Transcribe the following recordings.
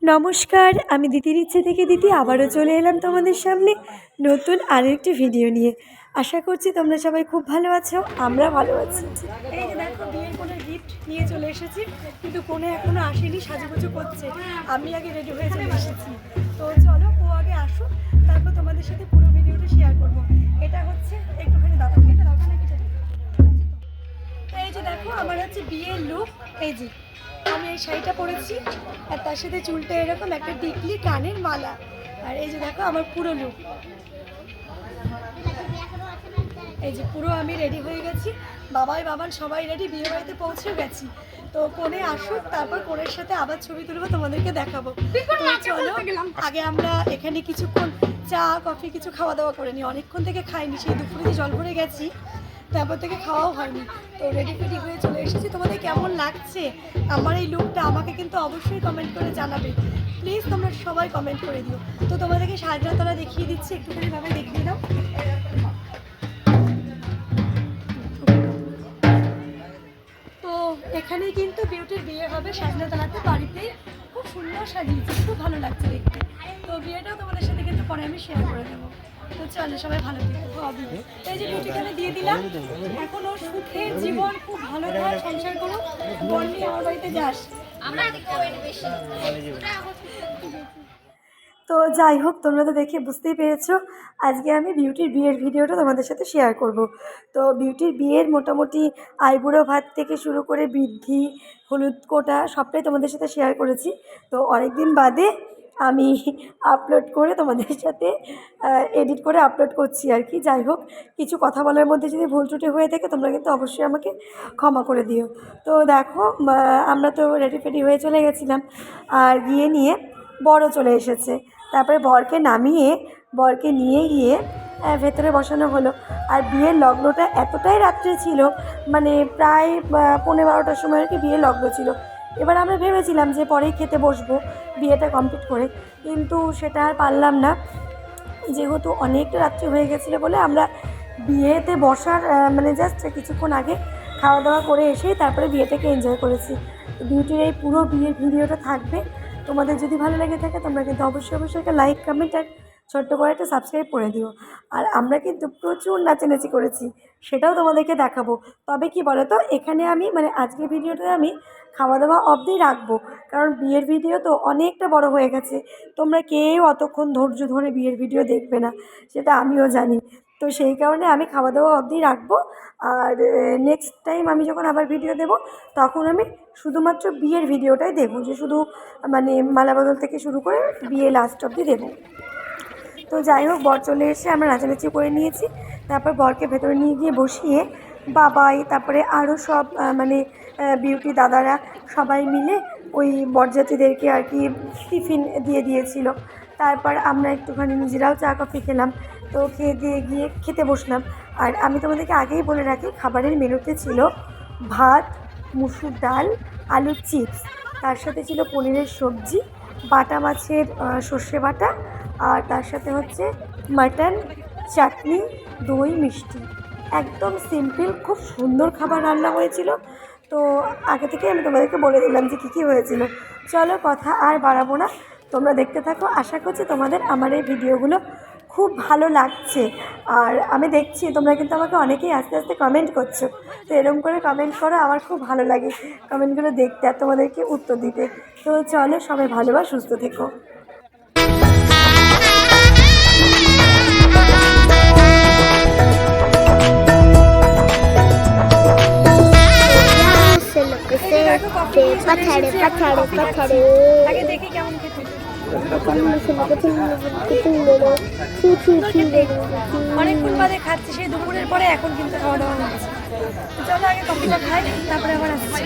নমস্কার, আমি দিদির ইচ্ছে থেকে দিদি আবারও চলে এলাম তোমাদের সামনে নতুন আরও একটি ভিডিও নিয়ে। আশা করছি তোমরা সবাই খুব ভালো আছো, আমরা ভালো আছি। এই যে দেখো বিয়ের কোনো গিফট নিয়ে চলে এসেছি, কিন্তু কোনো এখনও আসেনি, সাজুগুজু করছে। আমি আগে রেডি হয়ে চলে এসেছি। তো চলো ও আগে আসুক, তারপর তোমাদের সাথে পুরো ভিডিওটা শেয়ার করবো। এটা হচ্ছে একটুখানি দাদা এটা দাদা নাকি এই যে দেখো আমার হচ্ছে বিয়ের লুক। এই যে আমি এই শাড়িটা পরেছি, আর তার সাথে চুলটা এরকম একটা টিকলি, কানের মালা, আর এই যে দেখো আমার পুরো লুক। এই যে পুরো আমি রেডি হয়ে গেছি, বাবান সবাই রেডি, বিয়ে বাড়িতে পৌঁছেও গেছি। তো কোণে আসুক, তারপর কোণের সাথে আবার ছবি তুলবো, তোমাদেরকে দেখাবো। তো চলো আগে আমরা এখানে কিছুক্ষণ চা কফি কিছু খাওয়া দাওয়া করে নিই। অনেকক্ষণ থেকে খাইনি, সেই দুপুরে জল ভরে গেছি, তারপর থেকে খাওয়াও হয়নি। তো রেডি ফেডি হয়ে চলে এসেছি। তোমাদের কেমন লাগছে আমার এই লুকটা আমাকে কিন্তু অবশ্যই কমেন্ট করে জানাবে, প্লিজ তোমরা সবাই কমেন্ট করে দিও। তো তোমাদেরকে সাজরাতলা দেখিয়ে দিচ্ছি, একটুখানি ভাবে দেখিয়ে দাও। তো এখানেই কিন্তু বিউটির বিয়ে হবে সাজরাতলাতে, বাড়িতেই খুব সুন্দর সাজিয়েছে, খুব ভালো লাগছে দেখতে। তো বিয়েটাও তোমাদের সাথে কিন্তু পরে আমি শেয়ার করে দেবো। তো চলো সবাই ভালো থেকো। এই যে বিউটিখানে দিয়ে দিলাম, এখন ওর সুখের জীবন, খুব ভালো ঘর সংসার করো, বল নিয়ে আমার বাড়িতে যাস। তো যাই হোক, তোমরা তো দেখে বুঝতেই পেরেছো আজকে আমি বিউটির বিয়ের ভিডিওটা তোমাদের সাথে শেয়ার করব। তো বিউটির বিয়ের মোটামুটি আইবুড়ো ভাত থেকে শুরু করে বৃদ্ধি, হলুদ কোটা সবটাই তোমাদের সাথে শেয়ার করেছি। তো অনেক দিন বাদে আমি আপলোড করে তোমাদের সাথে এডিট করে আপলোড করছি আর কি। যাই হোক, কিছু কথা বলার মধ্যে যদি ভুল ত্রুটি হয়ে থাকে তোমরা কিন্তু অবশ্যই আমাকে ক্ষমা করে দিও। তো দেখো আমরা তো রেডি ফেডি হয়ে চলে গেছিলাম, আর গিয়ে নিয়ে বড় চলে এসেছে। তারপরে বরকে নিয়ে গিয়ে ভেতরে বসানো হলো। আর বিয়ের লগ্নটা এতটাই রাত্রে ছিল, মানে প্রায় 11:30টার সময় আর কি বিয়ের লগ্ন ছিল। এবার আমরা ভেবেছিলাম যে পরেই খেতে বসবো বিয়েটা কমপ্লিট করে, কিন্তু সেটা আর পারলাম না, যেহেতু অনেকটা রাত্রি হয়ে গেছিলো বলে আমরা বিয়েতে বসার মানে জাস্ট কিছুক্ষণ আগে খাওয়া দাওয়া করে এসেই তারপরে বিয়েটাকে এনজয় করেছি। বিউটির এই পুরো বিয়ের ভিডিওটা থাকবে, তোমাদের যদি ভালো লেগে থাকে তোমরা কিন্তু অবশ্যই একটা লাইক কমেন্ট আর ছোট্ট করে একটা সাবস্ক্রাইব করে দিও। আর আমরা কিন্তু প্রচুর নাচানাচি করেছি, সেটাও তোমাদেরকে দেখাবো। তবে কি বলো তো, এখানে আমি মানে আজকের ভিডিওটা আমি খাওয়া দাওয়া অবধি রাখবো, কারণ বিয়ের ভিডিও তো অনেকটা বড় হয়ে গেছে, তোমরা কেউ অতক্ষণ ধৈর্য ধরে বিয়ের ভিডিও দেখবে না, সেটা আমিও জানি। তো সেই কারণে আমি খাওয়া দাওয়া অবধি রাখবো। আর নেক্সট টাইম আমি যখন আবার ভিডিও দেব তখন আমি শুধুমাত্র বিয়ের ভিডিওটাই দেবো, যে শুধু মানে মালা বদল থেকে শুরু করে বিয়ে লাস্ট অবধি দেবো। তো যাই হোক, বর চলে এসে আমরা নাচানাচি করে নিয়েছি। তারপর বরকে ভেতরে নিয়ে গিয়ে বসিয়ে বাবাই, তারপরে আরও সব মানে বিউটি দাদারা সবাই মিলে ওই বরযাত্রীদেরকে আর কি টিফিন দিয়ে দিয়েছিল। তারপর আমরা একটুখানি নিজেরাও চা কফি খেলাম। তো খেয়ে দিয়ে গিয়ে খেতে বসলাম। আর আমি তোমাদেরকে আগেই বলে রাখি, খাবারের মেনুতে ছিল ভাত, মুসুর ডাল, আলুর চিপস, তার সাথে ছিল পনিরের সবজি, বাটা মাছের সর্ষে বাটা, আর তার সাথে হচ্ছে মাটন, চাটনি, দই, মিষ্টি। একদম সিম্পল, খুব সুন্দর খাবার রান্না হয়েছিল। তো আগে থেকে আমি তোমাদেরকে বলে দিলাম যে কী কী হয়েছিল। চলো কথা আর বাড়াবো না, তোমরা দেখতে থাকো। আশা করছি তোমাদের আমার এই ভিডিওগুলো খুব ভালো লাগছে। আর আমি দেখছি তোমরা কিন্তু আমাকে অনেকেই আস্তে আস্তে কমেন্ট করছো, তো এরকম করে কমেন্ট করো, আমার খুব ভালো লাগে কমেন্টগুলো দেখতে আর তোমাদেরকে উত্তর দিতে। তো চলো সবাই ভালোবাস, সুস্থ থেকো। অনেকক্ষণ বাদে খাচ্ছি, সেই দুপুরের পরে এখন কিন্তু খাওয়া দাওয়া হচ্ছে। চলো আগে কফিটা খাই, তারপরে আবার আসছি।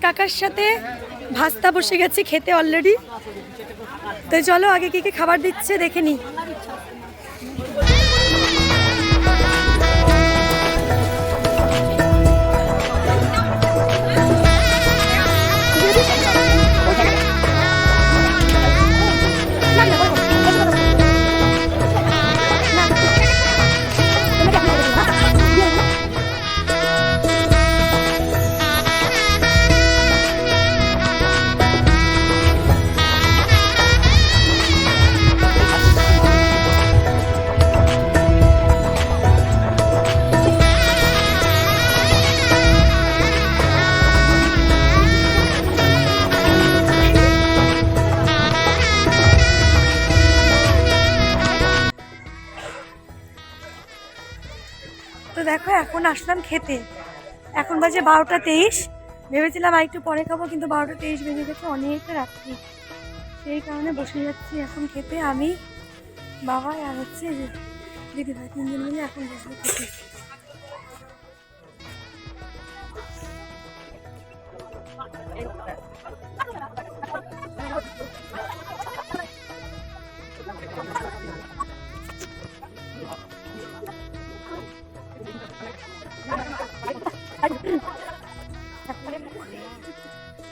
কাকার সাথে ভাস্তা বসে গেছে খেতে অলরেডি। তো চলো আগে কি কি খাবার দিচ্ছে দেখে নিই। তো দেখো এখন আসলাম খেতে, এখন বাজে 12টা 23। ভেবেছিলাম আর একটু পরে খাবো, কিন্তু 12টা 23 বেজে গেছে, অনেকটা রাত্রি। সেই কারণে বসে যাচ্ছি এখন খেতে, আমি বাবা আর হচ্ছে দিদিভাই, 3জন মিলে এখন বসবো খেতে।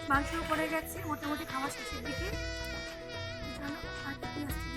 মাংস পড়ে গেছে মোটামুটি খাওয়া শেষের দিকে। চলো আর কি আসছে।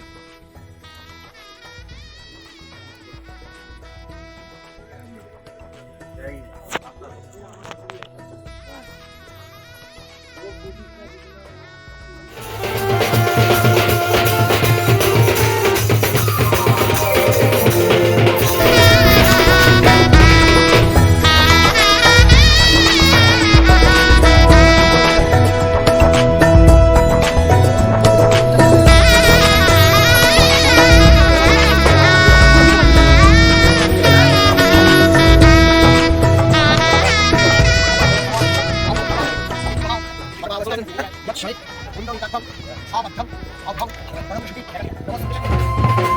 水，滚到一笪湯，炒白湯，牛湯，我諗住啲劇，有冇食？